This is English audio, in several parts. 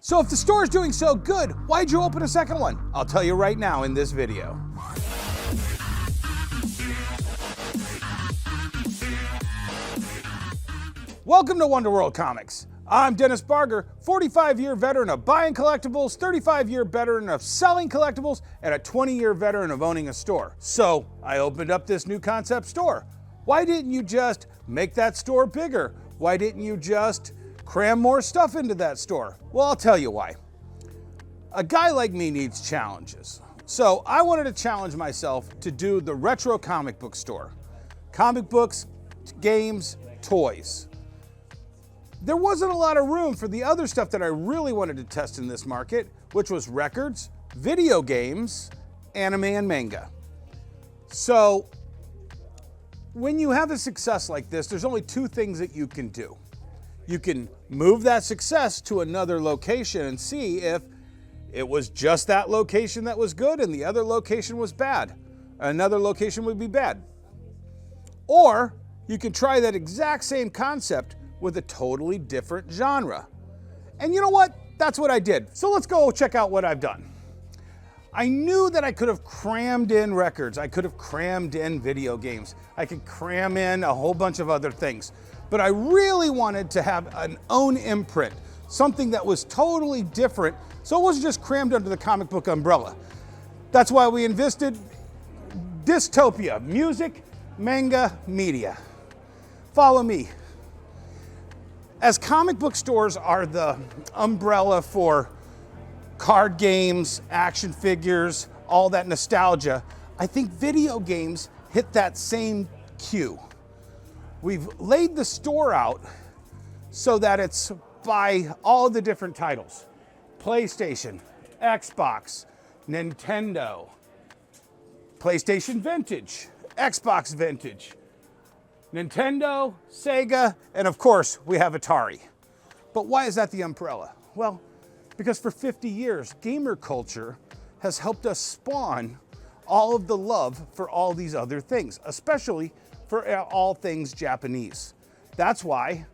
So if the store is doing so good, why'd you open a second one? I'll tell you right now in this video. Welcome to Wonder World Comics. I'm Dennis Barger, 45-year veteran of buying collectibles, 35-year veteran of selling collectibles, and a 20-year veteran of owning a store. So I opened up this new concept store. Why didn't you just make that store bigger? Why didn't you just cram more stuff into that store? Well, I'll tell you why. A guy like me needs challenges. So I wanted to challenge myself to do the retro comic book store. Comic books, games, toys. There wasn't a lot of room for the other stuff that I really wanted to test in this market, which was records, video games, anime, and manga. So when you have a success like this, there's only two things that you can do. You can move that success to another location and see if it was just that location that was good and the other location was bad. Another location would be bad. Or you can try that exact same concept with a totally different genre. And you know what? That's what I did. So let's go check out what I've done. I knew that I could have crammed in records. I could have crammed in video games. I could cram in a whole bunch of other things. But I really wanted to have an own imprint, something that was totally different, so it wasn't just crammed under the comic book umbrella. That's why we invested dystopia, music, manga, media. Follow me. As comic book stores are the umbrella for card games, action figures, all that nostalgia, I think video games hit that same cue. We've laid the store out so that it's by all the different titles. PlayStation, Xbox, Nintendo, PlayStation Vintage, Xbox Vintage, Nintendo, Sega, and of course, we have Atari. But why is that the umbrella? Well, because for 50 years, gamer culture has helped us spawn all of the love for all these other things, especially for all things Japanese. That's why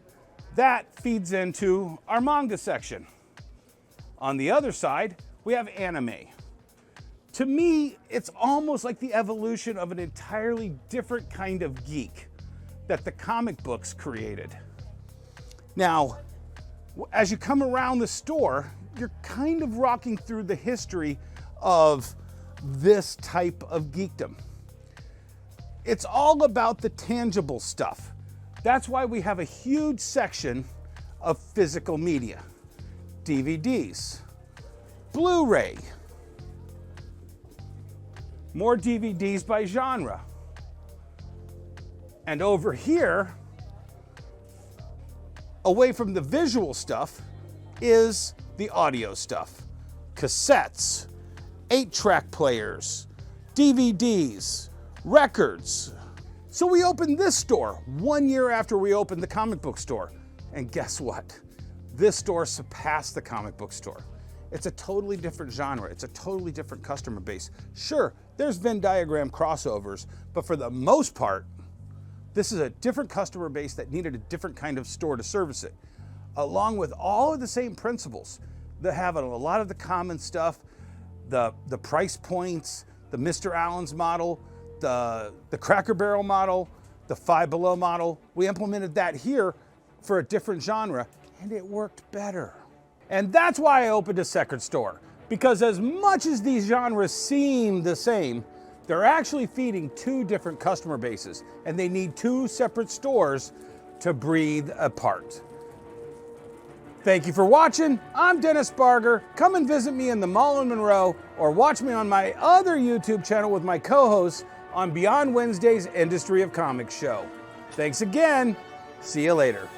that feeds into our manga section. On the other side, we have anime. To me, it's almost like the evolution of an entirely different kind of geek that the comic books created. Now, as you come around the store, you're kind of rocking through the history of this type of geekdom. It's all about the tangible stuff. That's why we have a huge section of physical media. DVDs, Blu-ray, more DVDs by genre. And over here, away from the visual stuff, is the audio stuff. Cassettes, 8-track players, DVDs, records. So we opened this store 1 year after we opened the comic book store. And guess what? This store surpassed the comic book store. It's a totally different genre. It's a totally different customer base. Sure, there's Venn diagram crossovers, but for the most part, this is a different customer base that needed a different kind of store to service it, along with all of the same principles that have a lot of the common stuff, the price points, the Mr. Allen's model, the Cracker Barrel model, the Five Below model. We implemented that here for a different genre, and it worked better. And that's why I opened a second store, because as much as these genres seem the same, they're actually feeding two different customer bases, and they need two separate stores to breathe apart. Thank you for watching. I'm Dennis Barger. Come and visit me in the mall in Monroe, or watch me on my other YouTube channel with my co-hosts on Beyond Wednesday's Industry of Comics show. Thanks again. See you later.